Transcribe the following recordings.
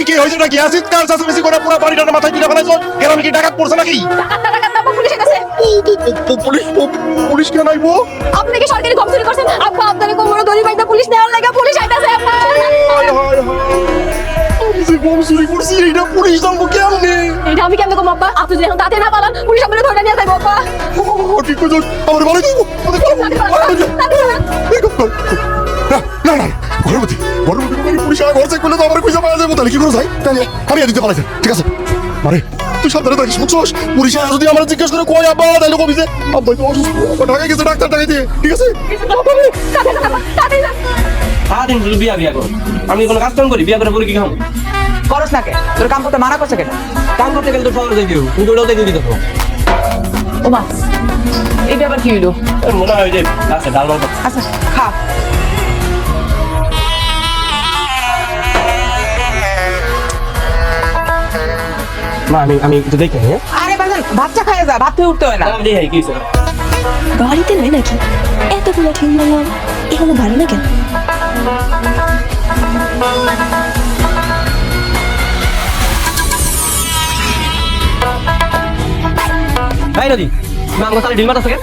কি হয়েছে নাকি অ্যাসিড কার চাচামেচি করে পুরো বাড়িটার মাথায় তুলে ফেলাইছো গ্রামে কি ডাকাত পড়ছে নাকি পুলিশ এসেছে। পুলিশ পুলিশ কেন আইবো আপনি কি সরকারি গম চুরি করছেন? আব্বা আপনারে কোমরে দড়ি বাইন্দা পুলিশ নেওয়ার লাগা পুলিশ আইতাছে আব্বা। গম চুরি করছি এটা পুলিশ জানবো কেমনে এটা আমি কেমনে কম আব্বা? আপনি যদি এখন তাতে না পালান পুলিশ আপনারে ধরে নিয়ে যাবে আব্বা। ও ঠিক আছে আমার বাড়ি যাবো না না গর্ভবতী পুলিশ আমার ঘর চেক করলে তো আমার পয়সা পাওয়া যাবো তাহলে কি করে যাই তাহলে আমি দিতে পারছি ঠিক আছে আরে তুই সাবধানে থাকিস বুঝছোস পুলিশ যদি আমরা জিজ্ঞেস করে কই আব্বা তাহলে কবি যে আব্বা তো অসুস্থ ঢাকায় গেছে ডাক্তার দেখাইতে ঠিক আছে সারাদিন শুধু বিয়া বিয়া করো আমি কোনো কাজ কাম করি বিয়া করে পরে কি খাবো করস না কে? তোর কাম করতে মানা করছে কেন? কাম করতে গেলে তো শহরে যাই দিও কিন্তু ওটাও দেখে দিতে ওমা এটা আবার কি হইলো? মনে হয় যে আছে ডাল মাল আচ্ছা খা। মা আমি একটু দেখি হ্যাঁ আরে বাজান ভাতটা খাইয়ে যা, ভাত খেয়ে উঠতে হয় না। আমি দেখি কি স্যার বাড়িতে নাই নাকি? এতগুলো ঠিক বললাম এখানে ভালো না কেন? তাই নদী তুমি আমার তাহলে ডিল মারতেছো কেন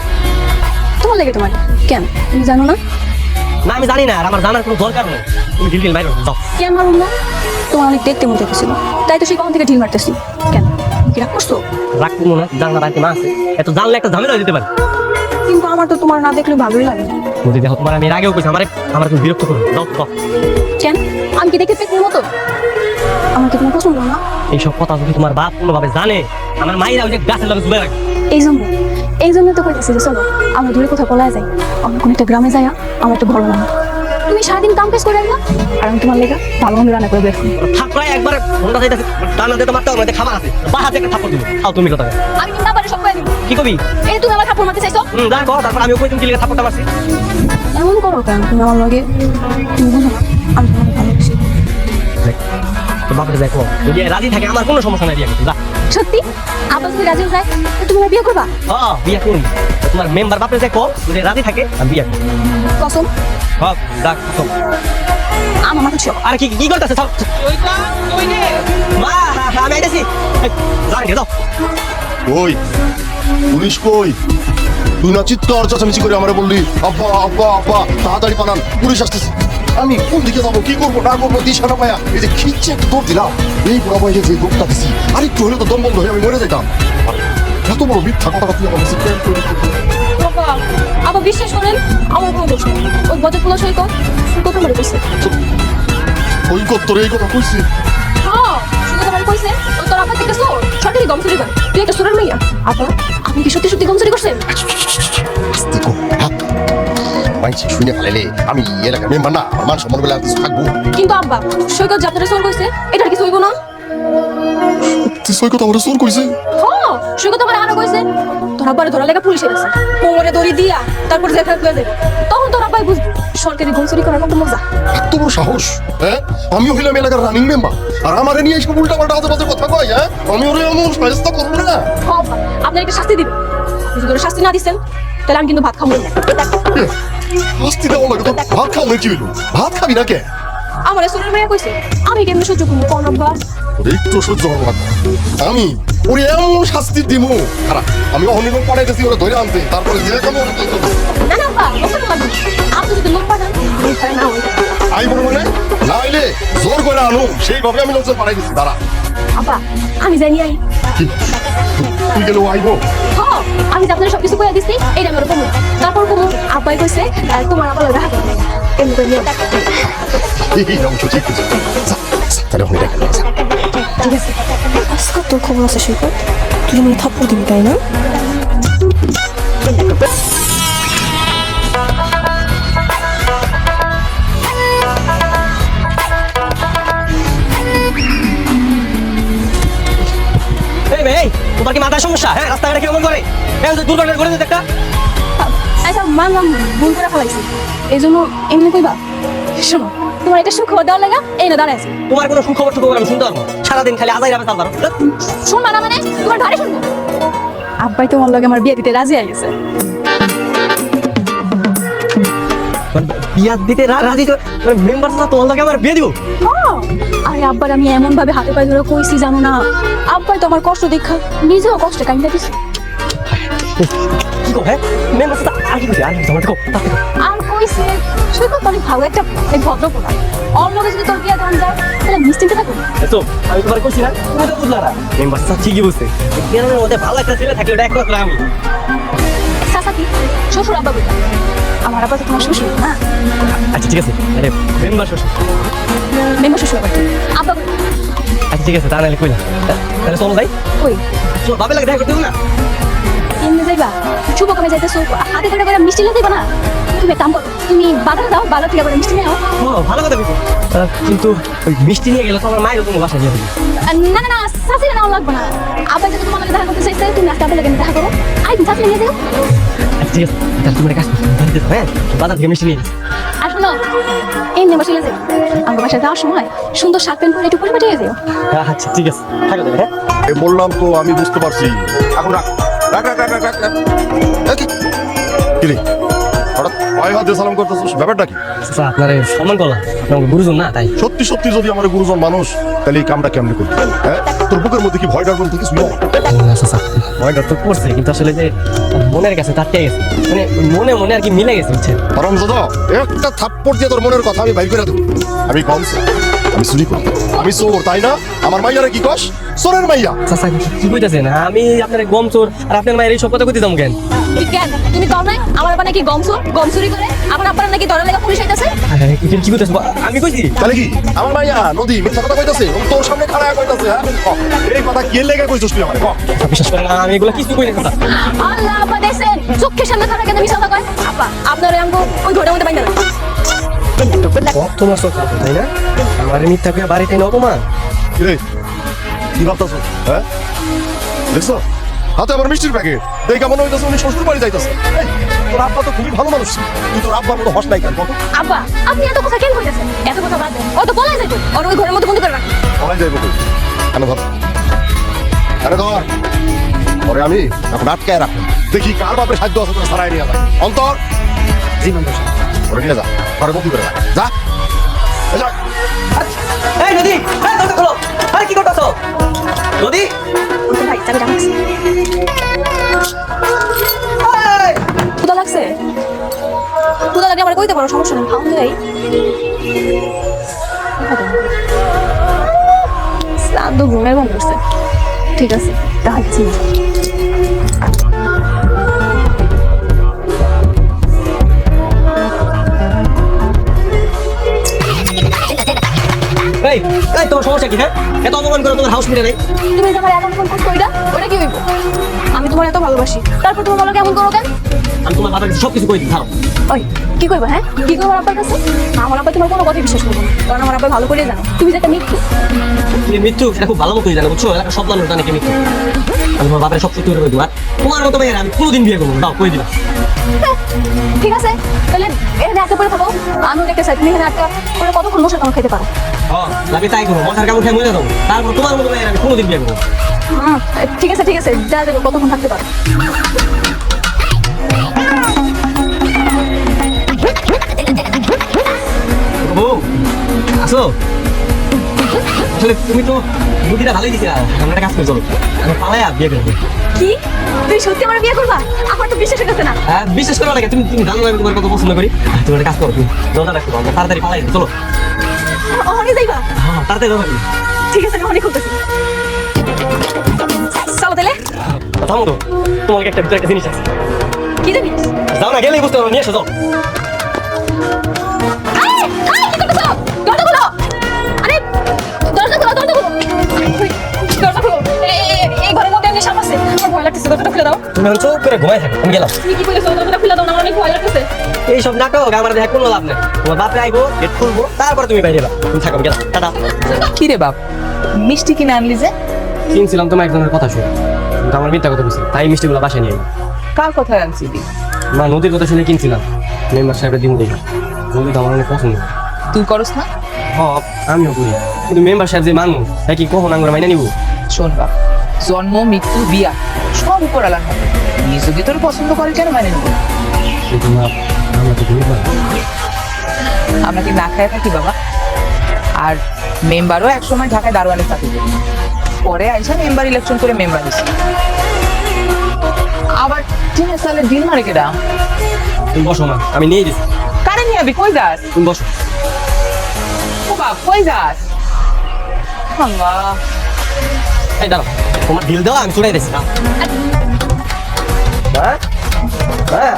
তোমার লাগে তোমার কেন তুমি জানো না? না আমি জানি না আর আমার জানার কোনো দরকার নেই তুমি ডিল মারো যাও কেন মারুন না? তোমার অনেক দেখতে মনে হতেছিল তাই তো সেই কখন থেকে ঢিল মারতেছি। কেন কি রাগ করছো? রাখবো মনে হয় জানলা বাড়িতে মা আছে এত জানলে একটা ঝামেলা দিতে পারে কিন্তু আমার তো তোমার না দেখলে ভালোই লাগে। যদি দেখো তোমার আমি এর আগেও কইছি আমার তুমি বিরক্ত করো যাও যাও কেন আমি কি দেখতে পেটের মতো? আমার কি তোমার পছন্দ না? এইসব কথা যদি তোমার বাপ কোনোভাবে জানে আমার মায়েরা ওই যে গাছের লগে চুলে রাখে এই জন্য তো কইতেছি যে চলো আমরা দূরে কোথাও পলায় যাই। আমরা কোনো একটা গ্রামে যাই আমার একটা ঘর বানাবো। তুমি সারাদিন কাম কাজ করে রাখবা আর আমি তোমার লেগা ভালো মন্দ রান্না করে বের করবো। থাকলাই একবার ফোনটা যাইতেছে টানা দিতে মারতে হবে খাবার আছে বা হাতে একটা থাপ্পড় দিব খাও তুমি কথা আমি কিন্তু না পারে সব করে দিব। কি কবি এই তুমি আমার কাপড় মারতে চাইছো? যা কর তারপর আমি কই তুমি কি লেগে থাপ্পড়টা মারছি এমন করো কেন তুমি আমার লগে? তুমি বুঝো না আমি তোমাকে ভালোবাসি। দেখ তো বাপরে দেখো যদি রাজি থাকে আমার কোনো সমস্যা নাই বিয়ে করতে যা সত্যি আবার যদি রাজি হয়ে যায় তো তুমি আমার বিয়ে করবা? হ্যাঁ বিয়ে করুন তোমার মেম্বার বাপরে দেখো যদি রাজি থাকে আমি বিয়ে করব কসম? হ্যাঁ দেখ কসম আমার মাথা ছিল। আরে কি কি করতেছে সব মা আমি আইতাছি যাই যাও ওই পুলিশ কই তুই না চিৎকার চেঁচামেচি করে আমরা বললি আব্বা আব্বা আব্বা তাড়াতাড়ি পালান পুলিশ আসতেছে আমি কোন দিকে যাবো কি করবো না করবো দিশাটা পায়া এই যে খিচ্ছে একটু দৌড় দিলাম এই বুড়া বয়সে যে দৌড়টা দিছি আর একটু হলে তো দম বন্ধ হয়ে আমি মরে যেতাম আরে, এত বড় মিথ্যা কথা তুই আমার কাছে কেন তৈরি করলি? বাবা আবার বিশ্বাস করেন আমার কোনো দোষ নেই। ওই বজরপুলা সৈকত সৈকত আমার কইছে। ওই কত্তরে এই কথা কইছি হ্যাঁ সৈকত আমার কইছে ওই তোর আপা থেকে চোর সরকারি গম চুরি করে তুই একটা চোরের মাইয়া। আপা আপনি কি সত্যি সত্যি গম চুরি করছেন? আস্তে কো হাত মাইছি শুনে ফেলে আমি এলাকার মেম্বার না আমার মান সম্মান বলে আর কিছু থাকবো কিন্তু আব্বা সৈকত যাত্রা চোর কইছে এটার কিছু হইব না? তুই সই কথা আমার চোর কইছে হ্যাঁ সৈকত আমার আরো কইছে তোর আব্বারে ধরা লেগে পুলিশ এসেছে কোমরে দড়ি দিয়া তারপর জেল খাটতে যাবে তখন তোর আব্বাই বুঝবে সরকারি গম চুরি করার কত মজা। এত বড় সাহস হ্যাঁ আমিও হইলাম এলাকার রানিং মেম্বার আর আমারে নিয়ে এসে উল্টা পাল্টা আজে বাজে কথা কয় হ্যাঁ আমি ওরে এমন সাহায্য করবো না হ্যাঁ আব্বা আপনার একটা শাস্তি দিবে যদি ওরা শাস্তি না দিচ্ছেন তাহলে আমি কিন্তু ভাত খাবো না। শাস্তি দেওয়া লাগে তো ভাত খাও না কি হইলো ভাত খাবি না কে আমার চোরের মেয়ে কইছে আমি কেমনে সহ্য করবো কোন আব্বা? ওরে একটু সহ্য হওয়া লাগবে আমি ওরে এমন শাস্তি দিমু খারাপ আমি অনেক পাঠাইতেছি ওরা ধরে আনতে তারপরে যে কেমন না না আব্বা লোক পাঠানো লাগবে আপনি যদি লোক পাঠান তাহলে না হইবে। আই বড় মানে না হইলে জোর করে আনো সেইভাবে আমি লোকজন পাঠাই দিচ্ছি দাঁড়া আব্বা আমি জানি আই তুই গেলে আইবো হ্যাঁ আমি যে আপনার সবকিছু কইয়া দিছি এইটা আমার কমু তারপর কমু আব্বাই কইছে তোমার আব্বা দেখা করবে এমনি করে নিয়ে এই অংশ ঠিক আছে তাহলে ওখানে দেখা যাবে ঠিক আছে আজকে তোর খবর আছে সৈকত তুই আমি থাপ্পড় দিবি তাই না? এই ভাই তোমার কি মাথার সমস্যা হ্যাঁ রাস্তাঘাটে কেমন করে হ্যাঁ দুর্ঘটনা করে দিতে একটা আচ্ছা মানলাম ভুল করে ফেলাইছি এই জন্য এমনি কইবা শোনো তোমার এটা সুখবর দেওয়ার লাগা এই না দাঁড়ায় আছে। তোমার কোনো সুখবর আমি শুনতে পারবো সারাদিন খালি আজাই রাবে চালবার শুনবা না মানে তোমার ঘরে শুনবো আব্বাই তোমার লগে আমার বিয়ে দিতে রাজি হয়ে গেছে। মানে বিয়া দিতে রাজি তো মেম্বার তো তোমার লগে আমার বিয়ে দিব আরে আব্বার আমি এমন ভাবে হাতে পায়ে ধরে কইছি জানো না, আব্বাই তো আমার কষ্ট দেখা নিজেও কষ্টে কাইন্দা দিছে। কি গো হ্যাঁ মেম্বার তো আর কি আর কি তোমার দেখো আর কইছে সৈকত অনেক ভালো একটা এই ভদ্র পোলা, ওর লগে যদি তোর বিয়ে দেন যায় তাহলে নিশ্চিন্তে থাকো। তো আমি তোমার কইছি না তুমি তো বুঝলা না মেম্বার তো ঠিকই বুঝছে গ্রামের মধ্যে ভালো একটা ছেলে থাকলে এটা একমাত্র আমি। সাসাকি শ্বশুর আব্বা বললাম, আমার আব্বা তো তোমার শ্বশুর না। আচ্ছা ঠিক আছে আরে মেম্বার শ্বশুর মেম্বার শ্বশুর আব্বা আব্বা বললাম। আচ্ছা ঠিক আছে তা নাহলে কই না তাহলে চলো যাই কই চলো বাবার লাগে দেখা করতে না এমনি যাইবা শুভ কামে যাইতেছো, হাতে করে করে মিষ্টি লাগে না। তুমি এক কাম করো, তুমি বাজারে দাও, বাজার থেকে করে মিষ্টি নিয়ে আও। ও ভালো কথা বলছো কিন্তু ওই মিষ্টি নিয়ে গেলে তো আমার মায়ের তোমার বাসা নিয়ে যাবে না না না সাসিরে নাও লাগবে না, আব্বা যদি তোমার লাগে দেখা করতে চাইছে তুমি আজকে আব্বার লাগে দেখা করো, আই সাসিরে নিয়ে যাও। আচ্ছা ঠিক আছে তাহলে তোমার কাছে হ্যাঁ বাজার থেকে মিষ্টি নিয়ে আর শোনো এমনি বসে যাও, আমার বাসায় যাওয়ার সময় সুন্দর শার্ট প্যান্ট পরে একটু পরে পাঠিয়ে যাও। আচ্ছা ঠিক আছে থাকো হ্যাঁ বললাম তো আমি বুঝতে পারছি। এখন রাখ রাখ রাখ রাখ রাখ রাখ। কি রে হঠাৎ পায়ে হাত দিয়ে সালাম করতেছিস, ব্যাপারটা কি? আচ্ছা আপনার সম্মান করলাম আপনার গুরুজন না তাই সত্যি সত্যি যদি আমার গুরুজন মানুষ তাহলে এই কামটা কেমনে করবি? হ্যাঁ তোর বুকের মধ্যে কি ভয় ডর করতে কিছু নেই? ভয়টা তো করছে কিন্তু আসলে যে মনের কাছে তার গেছে মানে মনে মনে আর কি মিলে গেছে বুঝছেন হারামজাদা একটা থাপ্পড় দিয়ে তোর মনের কথা আমি বাইর করে দেবো। আমি কম আমি চুরি করি, আমি চোর তাই না? আমার মাইয়ারে কি কস? চোরের মাইয়া। চাচা কি কইতাছেন আমি আপনার গম চোর আর আপনার মায়ের এই সব কথা কইতে যাবো কেন? কেন তুমি কম নাই আমার আব্বা নাকি গম চুরি করে, আমার আব্বার নাকি ধরা লাগা পুলিশ আইতাছে। কি কইতাছ আমি কইছি তাহলে কি আমার মাইয়া নদী মিথ্যা কথা কইতাছে? ও তোর সামনে খাড়া কইতাছে। হ্যাঁ এই কথা কি লেগে কইছস তুই আমারে? বিশ্বাস করেন না আমি এগুলো কিছু কই না চাচা আল্লাহ আব্বা দেখছেন চোখের সামনে খাড়া কেন মিশা কথা কয়? আব্বা আপনারে আমগো ওই ঘরের মধ্যে বাইন্দা রাখো। তোমার চোখ তাই না আমার মিথ্যা করে বাড়িতে না অপমান কি রে কি ভাবতাছো? হ্যাঁ দেখছো হাতে আবার মিষ্টির প্যাকেট দেখে মনে হইতাছে উনি শ্বশুর বাড়ি যাইতাছে। এই, তোর আব্বা তো খুবই ভালো মানুষ, তুই তোর আব্বার মতো হস নাই কেন? কত আব্বা আপনি এত কথা কেন কইতাছেন? এত কথা বাদ দেন, ও তো পলাই যাইতো, আর ওই ঘরের মধ্যে বন্ধ করে রাখো। বলাই যাইব কই? কেন ধর আরে ধর পরে আমি এখন আটকায় রাখবো, দেখি কার বাপের সাহায্য আছে তোর সারাই নিয়ে যায়। অন্তর জীবন দোষ ওরে নিয়ে যা, ঘরে বন্দি করে রাখ যা। এই যা। এই নদী এই দরজা খোলো আরে কি করতেছো নদী ভাই চাবিটা রাখছি। ক্ষুধা লাগছে? ক্ষুধা লাগলে আমার কইতে পারো, সমস্যা নেই, খাওন দেই। শ্রাদ্ধ ঘুমের ঘুম করছে, ঠিক আছে তাহাচ্ছি। এই এই তোমার সমস্যা কি হ্যাঁ এত অপমান করে তোমার হাউস মিটে নাই তুমি যে আমার এত ফোন কইরা ওটা কি হইব? আমি তোমার এত ভালোবাসি, তারপর তুমি বলো কেমন করো কেন? আমি তোমার বাবার কাছে সবকিছু কই দিই ধরো ওই কি করবো? হ্যাঁ কি করবো আব্বার কাছে? আমার আব্বা তোমার কোনো কথাই বিশ্বাস করবো না, কারণ আমার আব্বা ভালো করে জানো তুমি যেটা মিথ্যু। তুমি মৃত্যু এটা খুব ভালো মতোই জানো বুঝছো এলাকা সব মানুষ জানে কি মৃত্যু আমি তোমার বাবার সব সত্যি করে কই দিই আর তোমার মতো মেয়ের আমি কোনোদিন বিয়ে করবো না দাও কই দিলাম ঠিক আছে তাহলে এখানে আটকা পড়ে থাকো, আমিও দেখতে চাই তুমি এখানে আটকা করে কতক্ষণ মশার কামড় খেতে পারো। আমি তাই করবো মশার কামড় খেয়ে মরে যাবো তারপর তোমার মতো মেয়ের আমি কোনোদিন বিয়ে করবো ঠিক আছে যা যাবো কতক্ষণ থাকতে পারো। ও আসো আসলে তুমি তো বুদ্ধিটা ভালোই দিচ্ছি আমরা একটা কাজ করে চলো আমি পালায়া বিয়ে করবো কি তুমি সত্যি আমার বিয়ে করবা? আমার তো বিশ্বাস হচ্ছে না। বিশ্বাস করো লাগে তুমি তুমি জানো আমি তোমার কত পছন্দ করি তুমি একটা কাজ করো তুমি দরজা রাখতে পারো তাড়াতাড়ি পালাই চলো অনেক যাইবা? হ্যাঁ তাড়াতাড়ি দরজা ঠিক আছে অনেক খুলতেছি, চলো তাহলে। থামো তো তোমাকে একটা ভিতরে একটা জিনিস আছে কি জানিস? যাও না গেলেই বুঝতে পারো নিয়ে এসো যাও কি করতেছো? দরজা খোলো, আরে দরজা খোলো দরজা খোলো। এই ঘরের মধ্যে এমনি সাপ আছে, আমার ভয় লাগতেছে, দরজাটা খুলে দাও। তুমি এখন চুপ করে ঘুমাই থাকো আমি গেলাম তুমি কি বলেছো? দরজাটা খুলে দাও না, আমার অনেক ভয় লাগতেছে। এইসব নাটক আমার দেখা কোনো লাভ নেই তোমার বাপে আইবো গেট খুলবো তারপরে তুমি বাইরে যাবা তুমি থাকো আমি গেলাম টাটা কি রে বাপ মিষ্টি কিনে আনলি যে? কিনছিলাম তোমার একজনের কথা শুনে কিন্তু আমার মিথ্যা কথা বলছি তাই মিষ্টিগুলো বাসায় নিয়ে এলাম। কার কথায় আনছিলি? মা নদীর কথা শুনে কিনছিলাম মেম্বার সাহেবের দিন দেখি নদী তো আমার অনেক পছন্দ। তুই করস না? হ্যাঁ আমিও করি কিন্তু মেম্বার সাহেব যে মানুষ তাই কি কখন আঙ্গুর মাইনে নিবো শোন বাপ জন্ম মৃত্যু বিয়া সব উপর আলার হবে, নিয়ে যদি তোর পছন্দ করে কেন মানে নেবো? কিন্তু মা আমরা তো গরিব মানুষ। আমরা কি না খায় থাকি বাবা? আর মেম্বারও একসময় ঢাকায় দারোয়ানের চাকরি করত। পরে আইসা মেম্বার ইলেকশন করে মেম্বার হয়েছে। আবার টিনের সালে দিন মারে কেডা? তুমি বসো মা, আমি নিয়ে দিচ্ছি। কারে নিয়ে যাবি? কই যাস? তুমি বসো। ও বাপ, কই যাস? আল্লাহ, এই দাঁড়াও, তোমার ঢিল দেওয়া আমি ছুড়াই দিচ্ছি। হ্যাঁ হ্যাঁ,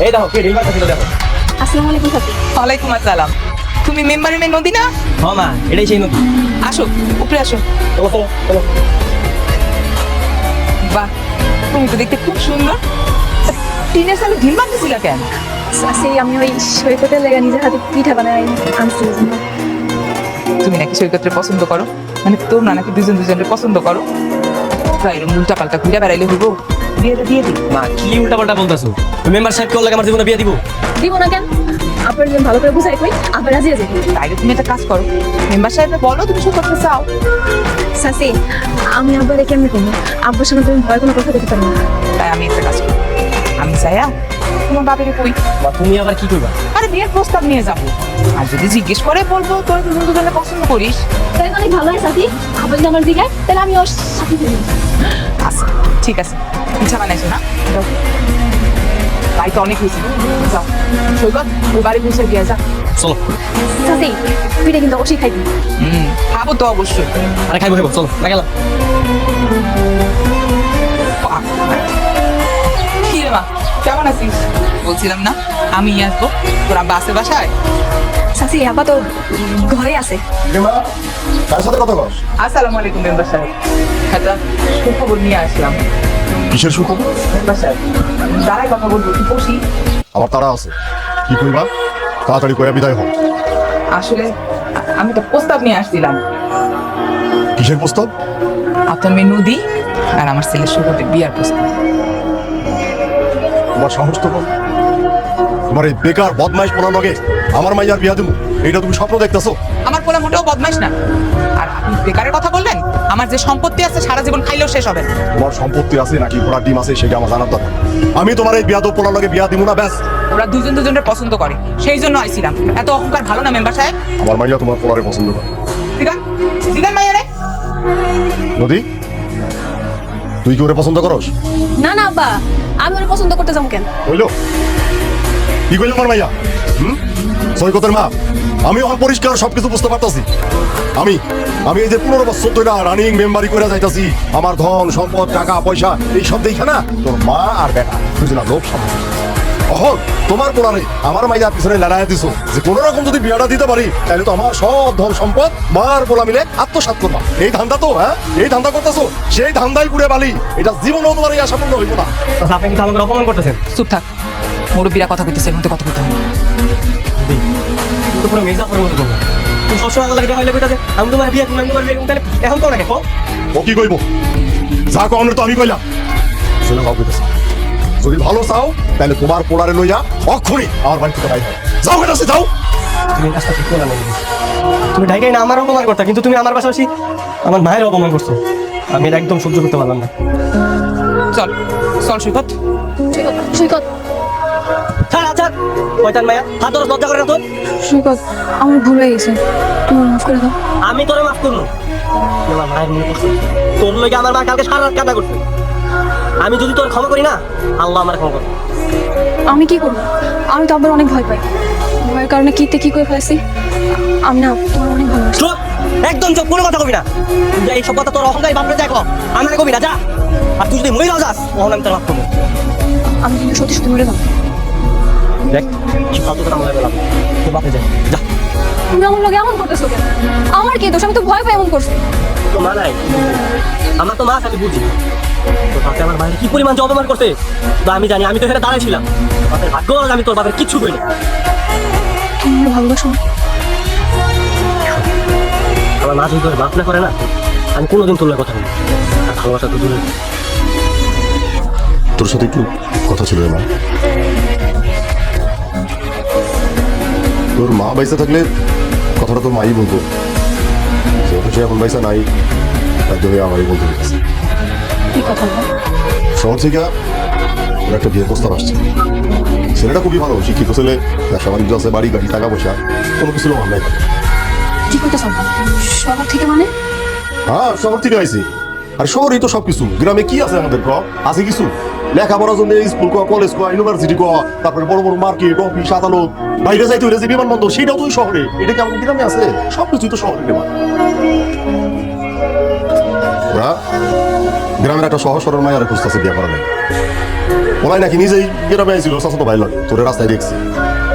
এই দেখো কে ঢিল মারতে ছিল, দেখো। আসসালামু আলাইকুম চাচি। ওয়ালাইকুম আসসালাম। তুমি মেম্বারের মেয়ে নদী না? হ্যাঁ মা, এটাই সেই নদী। আসো, উপরে আসো। চলো চলো চলো। বাহ, তুমি তো দেখতে খুব সুন্দর। টিনের সালে ঢিল মারতেছিল কেন? চাচি আমি ওই সৈকতের লেগে নিজের হাতে পিঠা বানাই আনছি। তুমি নাকি সৈকতরে পছন্দ করো? মানে তোমরা নাকি দুজন দুজনের পছন্দ করো? তাই এরকম উল্টা পাল্টা ঘুরে বেড়াইলে হইব? বিয়েটা দিয়ে দিই। মা কি উল্টা পাল্টা বলতেছো? মেম্বার সাহেব কেউ লাগে আমার জীবনে বিয়ে দিব? দিব না কেন? আপনার যদি ভালো করে বুঝাই কই আপনার রাজি আছে। তাইলে তুমি একটা কাজ করো, মেম্বার সাহেবকে বলো তুমি সৈকতকে চাও। চাচি আমি আব্বারে কেমনি করবো? আব্বার সঙ্গে তুমি ভয় কোনো কথা বলতে পারবো না। তাই আমি একটা কাজ করি, আমি চাইয়া তোমার বাপের কই, মা তুমি আবার কি করবা? আরে বিয়ের প্রস্তাব নিয়ে যাবো। আর যদি জিজ্ঞেস করে বলবো তোর দুজন দুজনে পছন্দ করিস। তাই অনেক ভালো হয় চাচি। আব্বা যদি আমার দিকে তাহলে আমি ওর সাথে থাকি। আচ্ছা ঠিক আছে, পিঠা বানাইছো না? যাও। তাই তো অনেক হয়েছে, যাও সৈকত ওই বাড়ি বসে গিয়ে যা। চলো। চাচি পিঠা কিন্তু অবশ্যই খাইবি। খাবো তো অবশ্যই। আরে খাইবো খাইবো, চলো না গেলাম। কি রে মা, কেমন আছিস? বলছিলাম না আমি আসবো, তোরা বাসে বাসায়। চাচি আব্বা তো ঘরে আছে। মা তার সাথে কথা কর। আসসালামু আলাইকুম মেম্বার সাহেব। একটা সুখবর নিয়ে আসলাম। কিসের সুখবর? মেম্বার সাহেব দাঁড়ায় কথা বলবো, কি বসি? আমার তারা আছে, কি কইবা? তাড়াতাড়ি কইয়া বিদায় হও। আসলে আমি একটা প্রস্তাব নিয়ে আসছিলাম। কিসের প্রস্তাব? আপনার মেয়ে নদী আর আমার ছেলের সৈকতের বিয়ার প্রস্তাব। তোমার সাহস তো কম। তোমার এই বেকার বদমাইশ পোড়া লগে আমার মাইয়ার বিয়া দেবো, এইটা তুমি স্বপ্ন দেখতেছো? আমার পোলা মোটেও বদমাইশ না। আর আপনি বেকারের কথা বললেন, আমার যে সম্পত্তি আছে সারা জীবন খাইলেও শেষ হবে না। তোমার সম্পত্তি আছে নাকি ঘোড়ার ডিম আছে সেটা আমার জানার দরকার। আমি তোমার এই বিয়া তো পোড়া লগে বিয়া দিব না, ব্যাস। ওরা দুজন দুজনের পছন্দ করে, সেই জন্য আইছিলাম। এত অহংকার ভালো না মেম্বার সাহেব। আমার মাইয়া তোমার পোলারে পছন্দ করে। দিগান দিগান মাইয়া রে। নদী, তুই কি ওরে পছন্দ করস? না না আব্বা, আমি ওর পছন্দ করতে যাবো কেন? হইলো কি কইল আমার মাইয়া? সৈকতের মা, আমি অন পরিষ্কার সবকিছু বুঝতে পারতাছি। আমি আমি এই যে 15 বছর ধরে রানিং মেম্বারি করে যাইতাছি, আমার ধন সম্পদ টাকা পয়সা এই সব দেখা না তোর মা আর বেটা দুজনা লোক সব। অহন তোমার পোলারে আমার মাইয়ার পিছনে লড়াই দিছো যে কোনো রকম যদি বিয়াটা দিতে পারি তাহলে তো আমার সব ধন সম্পদ মার পোলা মিলে আত্মসাৎ করবা। এই ধান্দা তো এই ধান্দা করতেছো, সেই ধান্দাই পুড়ে বালি। এটা জীবনেও তোমার এই আশা পূর্ণ হইব না। আচ্ছা, আপনি কিন্তু আমাকে অপমান করতেছেন। চুপ থাক, মুরব্বীরা কথা কইতেছে, এর মধ্যে কথা কইতে হবে না। তুমি তো পুরো মেজা পরে মতো করবো। তুমি সবসময় আমার লাগে হইলে কইতাছে আমি তোমার বিয়ে করবো, আমি তোমার বিয়ে করবো, তাহলে এখন তো না দেখো। ও কি কইব? যা কনের তো আমি কইলাম। শুনে ভাব কইতেছি, যদি ভালো চাও তাহলে তোমার পোলারে লইয়া অক্ষরই আমার বাড়ি থেকে বাইরে হও। যাও কইতাছি, যাও। তুমি এই কাজটা ঠিক করলে না। তুমি ঢাকায় না আমার অপমান করতা, কিন্তু তুমি আমার পাশাপাশি আমার মায়ের অপমান করছো। আমি এটা একদম সহ্য করতে পারলাম না। চল চল সৈকত। সৈকত সৈকত ছাড় ছাড়, পয়তান মায়া, হাত ধরো, লজ্জা করে না তোর? সৈকত আমার ভুল হয়ে গেছে, তুমি মাফ করে দাও। আমি তোরে মাফ করবো? তুই আমার মায়ের মনে করছিস, তোর লইগে আমার মা কালকে সারা রাত কান্না করছে। আমি যদি তোর ক্ষমা করি না, আল্লাহ আমার ক্ষমা করবে। আমি কি করবো? আমি তো আবার অনেক ভয় পাই, ভয়ের কারণে কিতে কি করে ফেলেছি। আমি না তোমার অনেক ভালোবাসি। চুপ, একদম চুপ, কোনো কথা কবি না। তুই যা, এই সব কথা তোর অহংকারী বাপরে দেখো, আমার কবি না, যা। আর তুই যদি মহিলাও যাস, তখন আমি তোর মাফ করবো। আমি কিন্তু সত্যি সত্যি মরে যাবো। দেখ কি ফালতু কথা মনে পেলাম, তোর বাপে যা, যা। তুমি আমার লোক এমন করতেছো কেন? আমার কি দোষ? আমি তো ভয় পাই এমন করছি। তো মা নাই, আমার তো মা আছে, আমি বুঝি। তোর বাপে আমার মায়ের কি পরিমাণ যে অপমান করতে তা আমি জানি। আমি তো এখানে দাঁড়াইছিলাম, বাপের ভাগ্য ভালো আমি তোর বাপের কিচ্ছু করি না। তুমি আমার ভালোবাসো না? আমার মা যদি তোর বাপ না করে না, আমি কোনোদিন তোর কথা বলি। আর ভালোবাসা তো দূরে। তোর সাথে একটু কথা ছিল না? তোর মা বাইসা থাকলে কথাটা তোর মাই বলতো, যেহেতু সে এখন বাইসা নাই তার জন্য আমারই বলতে হয়েছে। কি কথা বলো? শহর থেকে ওর একটা বিয়ের প্রস্তাব আসছে। ছেলেটা খুবই ভালো, শিক্ষিত ছেলে, ব্যবসা বাণিজ্য আছে, বাড়ি গাড়ি, টাকা পয়সা, কোনো কিছু অভাব নাই। কি করতে সব শহর থেকে মানে? হ্যাঁ, শহর থেকে আইছি। আর শহরেই তো সবকিছু। গ্রামে কি আছে আমাদের? আছে কিছু? লেখাপড়ার জন্য স্কুল কলেজ ইউনিভার্সিটি তারপরে বড় বড় মার্কেট, অফিস, আদালত, বাইরে যাইতে হইলে যে বিমানবন্দর, সেটাও তো শহরে। এটা কি আমাদের গ্রামে আছে? সবকিছুই তো শহরে নেওয়া। ওরা গ্রামের একটা সহজ সরল মায়ের খুঁজতেছে বিয়ে করা নেই। ওরাই নাকি নিজেই গ্রামে আইছিল, চাচাতো ভাই লাগে, তোরে রাস্তায় দেখছি।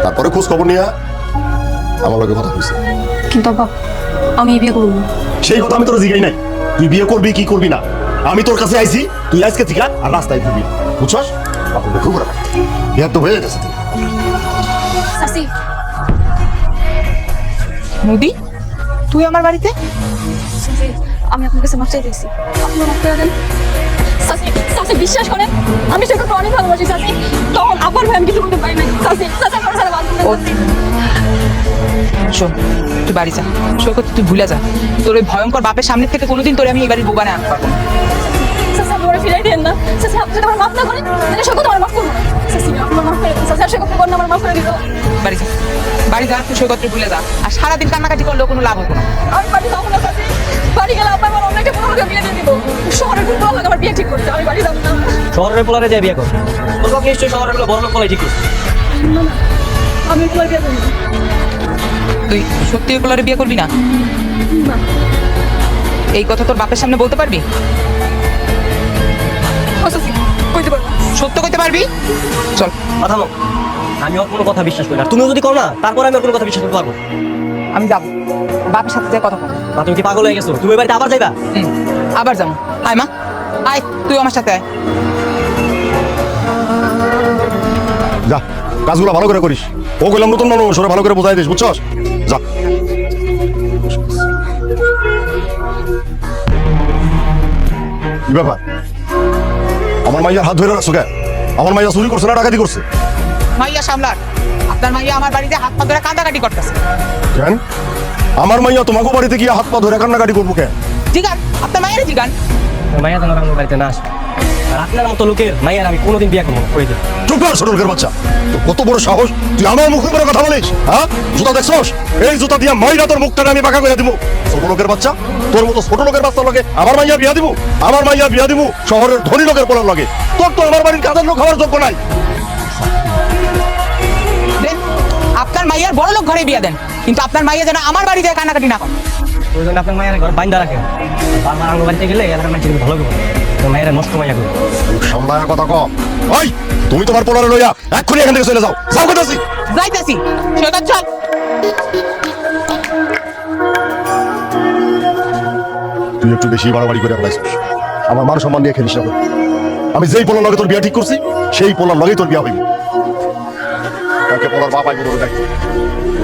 তারপরে খোঁজ খবর নিয়ে আমার লগে কথা হয়েছে। কিন্তু আব্বা, আমি বিয়ে করবো না। সেই কথা আমি তোর জিগাই নাই। তুই বিয়ে করবি কি করবি না, আমি তোর কাছে আইছি। তুই আজকে থেকে আর রাস্তায় ঘুরবি, বুঝছস? বিয়ে তো হয়ে গেছে। সাসি, মোদি, তুই আমার বাড়িতে? সাসি, আমি আপনার কাছে মাপ চাইতেছি, আপনি মাফ করে দেন। সাসি, সাসি বিশ্বাস করেন, আমি সেটাকে অনেক ভালোবাসি সাসি। তখন আবার ভাই আমি কিছু করতে পারি না। সাসি, সাসি আমার সারা বাঁধবেন না সাসি। শোন, তুই বাড়ি যা। সৈকত, তুই ভুলে যা। তোর ওই ভয়ঙ্কর বাপের সামনে থেকে কোনোদিন তোরে আমি এই বাড়ির বউ বানায় আনতে পারবো না। সাসি, আপনি আমার ফিরাই দেন না। সাসি, আপনি যদি আমার মাফ না করেন তাহলে সে কথা আমার মাফ করবো না। সাসি, আমার মাফ করে দিন। সাসি, আর সে কথা বলেন আমার মাফ করে দিল। বাড়ি যা, বাড়ি যা, তুই সৈকতকে ভুলে যা। আর সারাদিন কান্নাকাটি করলেও কোনো লাভ হতো না। আমি বাড়ি যাবো না সাসি। বাড়ি গেলে আপনার আমার অন্য একটা বড় লোকের বিয়ে দিয়ে দিব। শহরের কোনো বড় লোক আমার বিয়ে ঠিক করতে, আমি বাড়ি যাবো না। শহরের পোলারে যায় বিয়ে কর। তোর লোক নিশ্চয়ই শহরের গুলো বড় লোক পোলাই ঠিক করছে। না, না, আমি তোমার বিয়ে করবো না। তুই সত্যি ওই পোলারে বিয়ে করবি না? না। এই কথা তোর বাপের সামনে বলতে পারবি? ও সাসি, কইতে পারবো। সত্য কইতে পারবি? চল। কথা হোক, আমি ওর কোনো কথা বিশ্বাস করি না। তুমিও যদি করো না, তারপরে আমি ওর কোনো কথা বিশ্বাস করতে পারবো। আমি যাবো, বাপের সাথে যে কথা বল। বা তুমি কি পাগল হয়ে গেছো? তুমি ওই বাড়িতে আবার যাইবা? আবার যাবো। আয় মা, আয়, তুই আমার সাথে আয়। যা, কাজগুলো ভালো করে করিস। ও গেলাম নতুন মানুষ, ওরা ভালো করে বোঝাই দিস, বুঝছস? যা। কি ব্যাপার? আমার মাইয়ার হাত ধরে রাখছো কেন? আমার মাইয়া চুরি করছে না ডাকাতি করছে? মাইয়া সামলার, আপনার মাইয়া আমার বাড়িতে হাত পা ধরে কান্দাকাটি করতেছে। কেন? আমার মাইয়া তোমাকে বাড়িতে গিয়ে হাত পা ধরে কান্নাকাটি করবো কেন? জিগান, আপনার মায়ের জিগান। মাইয়া তোমার আমার বাড়িতে না আসে। আর আপনার মতো লোকের মাইয়ার আমি কোনোদিন বিয়ে করবো না, কই দিন। চুপ কর ছোট লোকের বাচ্চা। তোর কত বড় সাহস, তুই আমার মুখে করে কথা বলিস? হ্যাঁ, জুতা দেখছস? এই জুতা দিয়া মাইরা তোর মুখটা আমি বাঁকা করে দিব। ছোট লোকের বাচ্চা, তোর মতো ছোট লোকের বাচ্চা লাগে আমার মাইয়া বিয়া দিব? আমার মাইয়া বিয়া দিব শহরের ধনী লোকের পোলার লাগে। তোর তো আমার বাড়ির কাজের লোক হওয়ার যোগ্য নাই। দেন, আপনার মাইয়ার বড় লোক ঘরে বিয়ে দেন, কিন্তু আপনার মাইয়া যেন আমার বাড়ি যায় কান্নাকাটি না করে। ওই জন্য আপনার মায়ের ঘর বাইন্দা রাখেন। বারবার আমার বাড়িতে গেলে এলাকার মানুষ ভালো করবো, তোর মায়ের নষ্ট মাইয়া করবো। সামলায় কথা কম। ওই, তুমি তোমার পোলারে লইয়া এক্ষুনি এখান থেকে চলে যাও। যাও কোথাছি? যাইতেছি। সৈকত, চল। তুই একটু বেশি বাড়াবাড়ি করে ফেলাইছিস। আমার মান সম্মান নিয়ে খেলিস না। আমি যেই পোলার লগে তোর বিয়া ঠিক করছি, সেই পোলার লগেই তোর বিয়া হইব। কালকে পোলার বাপ আইব তোর দেখতে,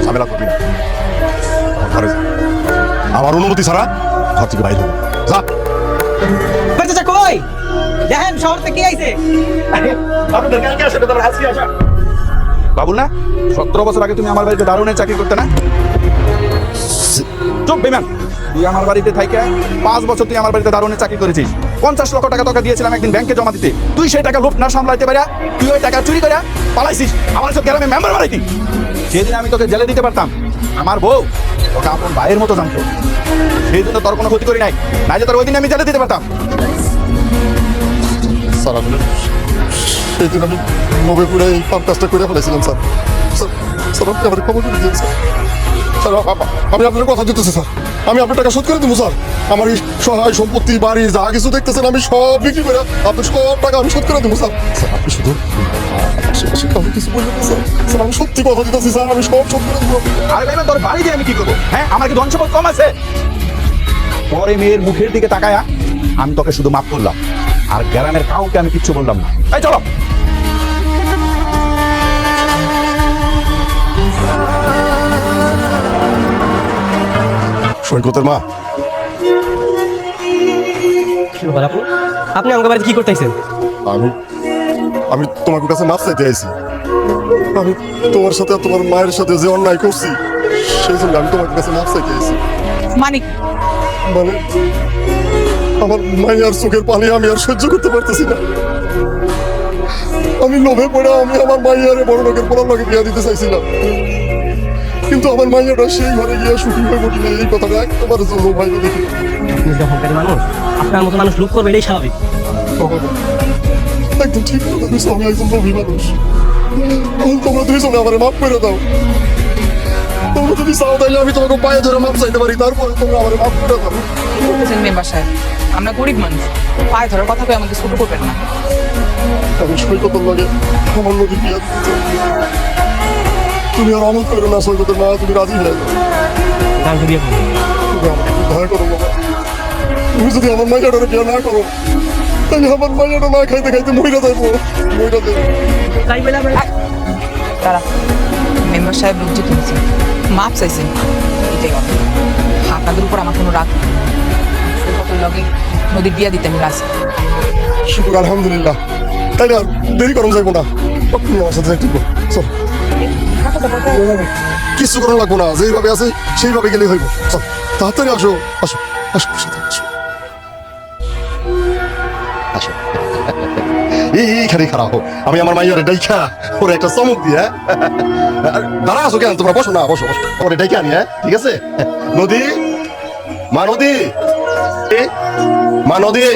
ঝামেলা করবি না। ঘরে যা। আমার অনুমতি ছাড়া ঘর থেকে বাইরে হবি। যা। চাচা কই দেখেন শহর থেকে কে আইছে? বাবুল না, 17 বছর আগে তুমি আমার বাড়িতে দারুণের চাকরি করতে না? চুপ বেমান, তুই আমার বাড়িতে থাইকে 5 বছর তুই আমার বাড়িতে দারুণের চাকরি করেছিস। 50 লক্ষ টাকা তোকে দিয়েছিলাম একদিন ব্যাংকে জমা দিতে। তুই সেই টাকা লোভ না সামলাইতে পারিয়া তুই ওই টাকা চুরি করে পালাইছিস। আমার সব গ্রামে মেম্বার বাড়াইতি। সেদিন আমি তোকে জেলে দিতে পারতাম। আমার বউ তোকে আপন ভাইয়ের মতো জানতো। সেই জন্য তোর কোনো ক্ষতি করি নাই, না যে তোর ওই দিন আমি জেলে দিতে পারতাম। স্যার, আমি সেই দিন আমি নবে করে এই পাপ কাজটা করে ফেলেছিলাম স্যার। স্যার, আপনি আমার খবর করে দিন স্যার। স্যার, আমি আপনার কথা দিতেছি স্যার। আমি আপনার টাকা শোধ করে দেবো স্যার। আমার এই সহায় সম্পত্তি, বাড়ি যা কিছু দেখতেছেন আমি সব বিক্রি করে আপনার সব টাকা আমি শোধ করে দেবো স্যার। স্যার, আপনি শুধু আশেপাশে কাউকে কিছু বলবেন না স্যার। স্যার, আমি সত্যি কথা দিতেছি স্যার, আমি সব শোধ করে দেবো। আরে ভাই, তোর বাড়ি দিয়ে আমি কি করবো? হ্যাঁ, আমার কি ধন সম্পদ কম আছে? পরে মেয়ের মুখের দিকে তাকায়া আমি তোকে শুধু মাফ করলাম, আর গ্রামের কাউকে আমি কিচ্ছু বললাম না। এই চলো। সৈকতের মা, কি ব্যাপার আপু? আপনি আমার বাড়িতে কি করতেছেন? আমি তোমার কাছে মাফ চাইতে আইছি। আমি তোমার সাথে তোমার মায়ের সাথে যে অন্যায় করছি, সেই জন্য আমি তোমার কাছে মাফ চাইতে আইছি। মানিক, মানে আমার মায়ের চোখের পানি আমি আর সহ্য করতে পারতেছি না। আমি লোভে পড়ে আমি আমার মাইয়ারে বড় লোকের পোলার লগে বিয়া দিতে চাইছিলাম, কিন্তু আমার মাইয়াটা সেই ঘরে গিয়ে সুখী হয়ে উঠলে এই কথাটা একেবারে জন্য ভাই দেখি। আপনি যখন অহংকারী মানুষ, আপনার মতো মানুষ লোভ করবে এটাই স্বাভাবিক। একদম ঠিক কথা কইছো, আমি একজন লোভী মানুষ। এখন তোমরা দুইজনে আমার মাফ করে দাও। তোমরা যদি চাও তাইলে আমি তোমাকে পায়ে ধরে মাপ চাইতে পারি, তারপরে তোমরা আমার মাফ করে দাও। বলতেছেন মেম্বার সাহেব, আমরা গরিব মানুষ, পায়ে ধরার কথা কই আমাদের ছোট করবেন না। আমি সৈকতের লাগে আমার নদী বিয়া দিতে চাই। তুমি আর অমল করো না সৈকতের মা, তুমি রাজি হয়ে যাও। আমি বিয়ে করবো। তুমি আমাকে একটু দয়া করো বাবা। তুমি যদি আমার মাইয়াটারে বিয়ে না করো তাহলে আমার মাইয়াটা না খাইতে খাইতে মইরা যাইবো, মইরা যাইবো। তাই বলে আমরা তারা মেম্বার সাহেব লজ্জিত হয়েছে, মাপ চাইছেন, এটাই অনেক। আপনাদের উপর আমার কোনো রাগ নেই। সৈকতের লগে নদীর বিয়া দিতে আমি রাজি। শুক্র আলহামদুলিল্লাহ। তাইলে আর দেরি করুন যাইবো না, তুমি আমার সাথে যাইতে চল। কিছু করা লাগবো না, যেইভাবে আছে সেইভাবে গেলেই হইব। চল তাড়াতাড়ি আসো, আসো আসো আসো আসো আসো। এইখানে খারাপ হোক, আমি আমার মাইয়ারে ডাইখা ওরে একটা চমক দিয়ে দাঁড়া আসো কেন, তোমরা বসো না, বসো বসো, ওরে ডাইখা আনি। হ্যাঁ ঠিক আছে। নদী, মা নদী, মা নদী।